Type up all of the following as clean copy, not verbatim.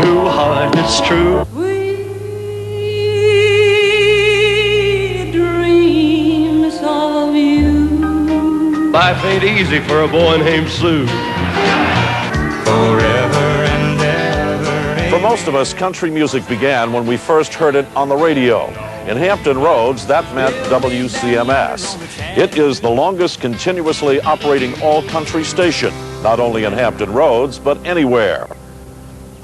too hard, it's true. Sweet dreams of you. Life ain't easy for a boy named Sue. Forever and ever. For most of us, country music began when we first heard it on the radio. In Hampton Roads, that meant WCMS. It is the longest continuously operating all-country station, not only in Hampton Roads, but anywhere.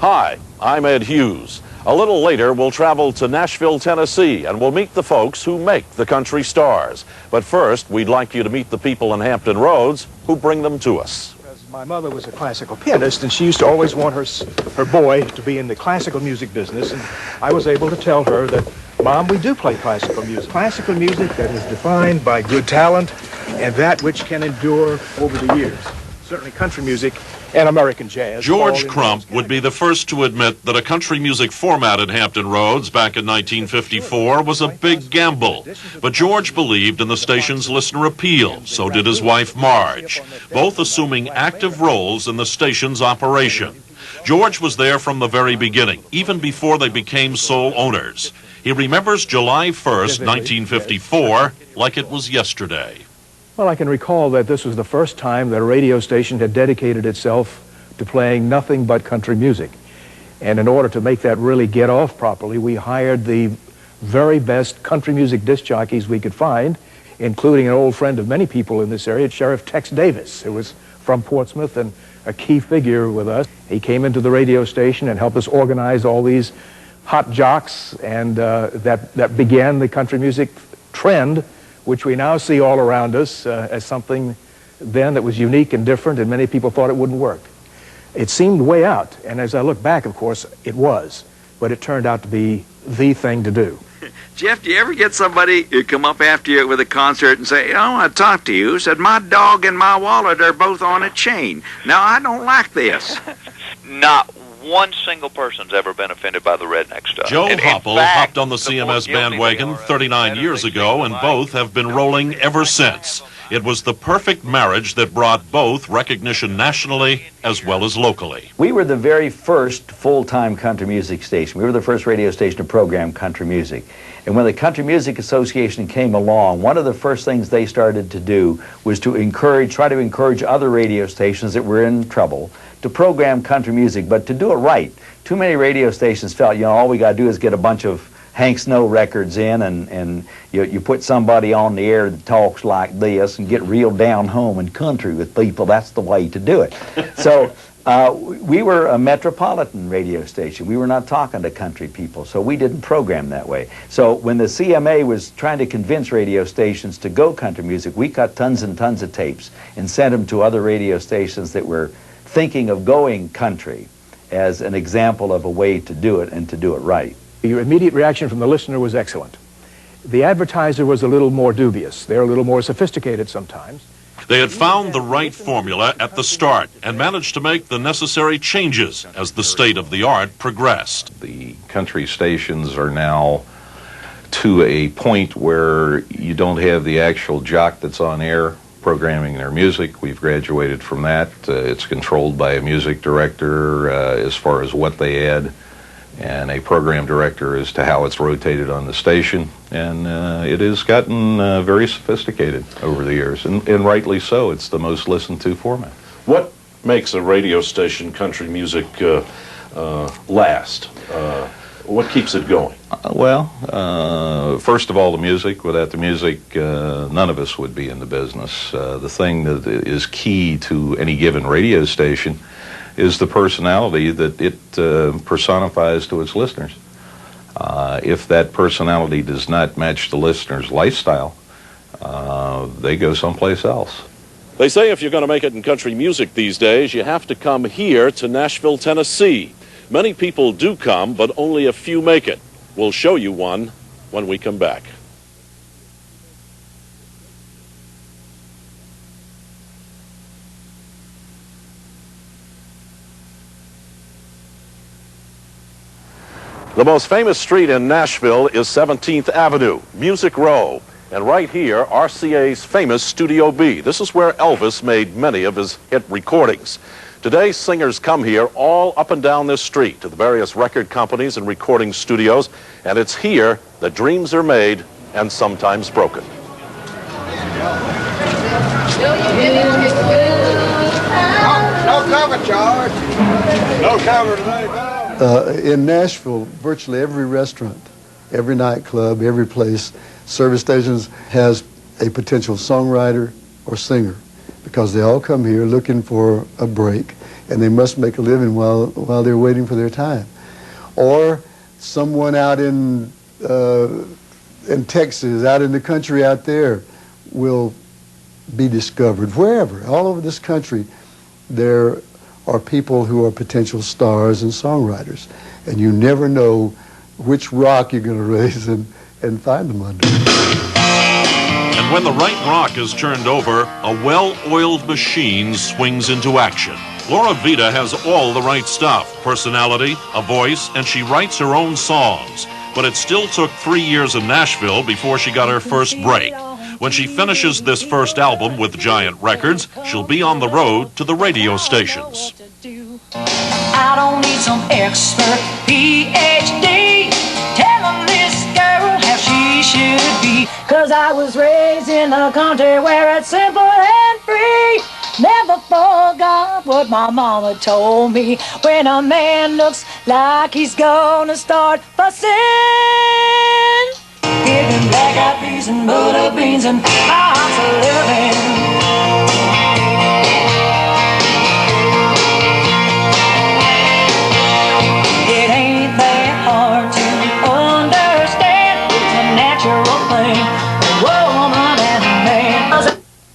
Hi, I'm Ed Hughes. A little later, we'll travel to Nashville, Tennessee, and we'll meet the folks who make the country stars. But first, we'd like you to meet the people in Hampton Roads who bring them to us. My mother was a classical pianist, and she used to always want her boy to be in the classical music business, and I was able to tell her that, Mom, we do play classical music. Classical music that is defined by good talent and that which can endure over the years. Certainly country music and American jazz. George Crump would be the first to admit that a country music format at Hampton Roads back in 1954 was a big gamble. But George believed in the station's listener appeal, so did his wife Marge, both assuming active roles in the station's operation. George was there from the very beginning, even before they became sole owners. He remembers July 1st, 1954, like it was yesterday. Well, I can recall that this was the first time that a radio station had dedicated itself to playing nothing but country music. And in order to make that really get off properly, we hired the very best country music disc jockeys we could find, including an old friend of many people in this area, Sheriff Tex Davis, who was from Portsmouth and a key figure with us. He came into the radio station and helped us organize all these hot jocks, and that began the country music trend, which we now see all around us as something then that was unique and different, and many people thought it wouldn't work. It seemed way out, and as I look back, of course, it was, but it turned out to be the thing to do. Jeff, do you ever get somebody who come up after you with a concert and say, I want to talk to you, said my dog and my wallet are both on a chain. Now, I don't like this. Not one single person's ever been offended by the redneck stuff. Joe HOPPEL hopped on the CMS bandwagon 39 years ago, and both have been rolling ever since. It was the perfect marriage that brought both recognition nationally as well as locally. We were the very first full-time country music station. We were the first radio station to program country music. And when the Country Music Association came along, one of the first things they started to do was to try to encourage other radio stations that were in trouble to program country music, but to do it right. Too many radio stations felt, all we got to do is get a bunch of Hank Snow records in, and you put somebody on the air that talks like this and get real down home and country with people. That's the way to do it. So we were a metropolitan radio station. We were not talking to country people, so we didn't program that way. So when the CMA was trying to convince radio stations to go country music, we cut tons and tons of tapes and sent them to other radio stations that were thinking of going country as an example of a way to do it and to do it right. Your immediate reaction from the listener was excellent. The advertiser was a little more dubious. They're a little more sophisticated sometimes. They had found the right formula at the start and managed to make the necessary changes as the state of the art progressed. The country stations are now to a point where you don't have the actual jock that's on air programming their music. We've graduated from that. It's controlled by a music director as far as what they add, and a program director as to how it's rotated on the station, and it has gotten very sophisticated over the years, and rightly so. It's the most listened to format. What makes a radio station country music last? What keeps it going? First of all, the music. Without the music, none of us would be in the business. The thing that is key to any given radio station is the personality that it personifies to its listeners. If that personality does not match the listener's lifestyle, they go someplace else. They say if you're going to make it in country music these days, you have to come here to Nashville, Tennessee. Many people do come, but only a few make it. We'll show you one when we come back. The most famous street in Nashville is 17th Avenue, Music Row. And right here, RCA's famous Studio B. This is where Elvis made many of his hit recordings. Today, singers come here all up and down this street to the various record companies and recording studios, and it's here that dreams are made and sometimes broken. No cover charge. No cover today. In Nashville, virtually every restaurant, every nightclub, every place, service stations has a potential songwriter or singer, because they all come here looking for a break, and they must make a living while they're waiting for their time. Or someone out in Texas, out in the country out there, will be discovered. Wherever, all over this country, there are people who are potential stars and songwriters, and you never know which rock you're going to raise and find them under. And when the right rock is turned over, a well-oiled machine swings into action. Laura VIDA has all the right stuff, personality, a voice, and she writes her own songs. But it still took 3 years in Nashville before she got her first break. When she finishes this first album with Giant Records, she'll be on the road to the radio stations. I don't need some expert PhD telling this girl how she should be. 'Cause I was raised in a country where it's simple and free. Never forgot what my mama told me. When a man looks like he's gonna start fussing, give him black-eyed peas and butter beans and lots of living. It ain't that hard to understand. It's a natural thing, a woman and a man.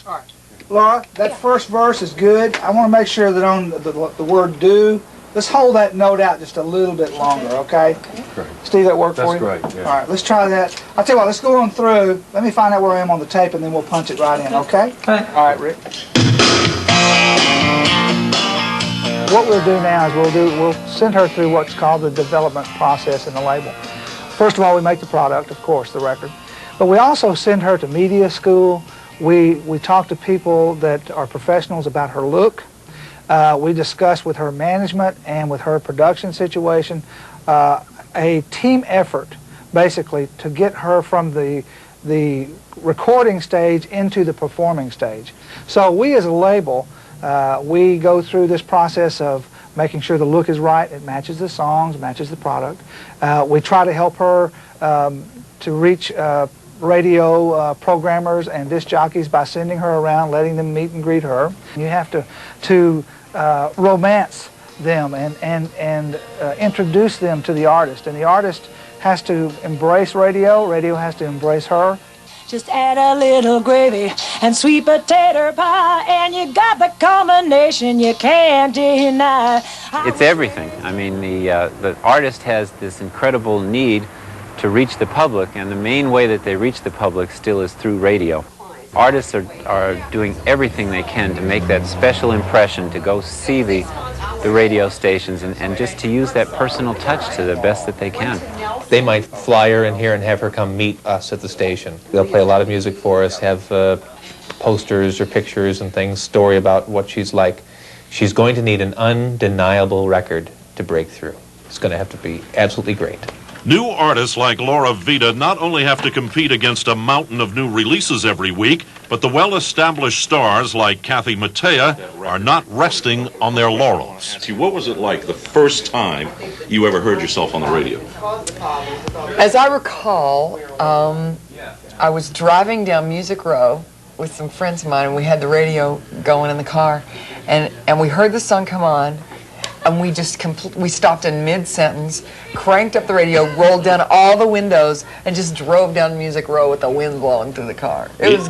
All right, Laura, that first verse is good. I want to make sure that on the word do, let's hold that note out just a little bit longer, okay? Great. Steve, that work for you? That's great, yeah. All right, let's try that. I'll tell you what, let's go on through. Let me find out where I am on the tape, and then we'll punch it right in, okay? Okay. All right, Rick. What we'll do now is we'll send her through what's called the development process in the label. First of all, we make the product, of course, the record. But we also send her to media school. We talk to people that are professionals about her look. We discuss with her management and with her production situation a team effort, basically, to get her from the recording stage into the performing stage. So we as a label, we go through this process of making sure the look is right, it matches the songs, matches the product. We try to help her to reach radio programmers and disc jockeys by sending her around, letting them meet and greet her. You have to romance them and introduce them to the artist, and the artist has to embrace radio, radio has to embrace her. Just add a little gravy and sweet potato pie, and you got the combination you can't deny. It's everything. I mean, the artist has this incredible need to reach the public, and the main way that they reach the public still is through radio. Artists are doing everything they can to make that special impression, to go see the radio stations and just to use that personal touch to the best that they can. They might fly her in here and have her come meet us at the station. They'll play a lot of music for us, have posters or pictures and things, story about what she's like. She's going to need an undeniable record to break through. It's going to have to be absolutely great. New artists like Laura VIDA not only have to compete against a mountain of new releases every week, but the well-established stars like Mattea are not resting on their laurels. What was it like the first time you ever heard yourself on the radio? As I recall, I was driving down Music Row with some friends of mine, and we had the radio going in the car, and we heard the song come on, and we just we stopped in mid-sentence, cranked up the radio, rolled down all the windows, and just drove down Music Row with the wind blowing through the car. It was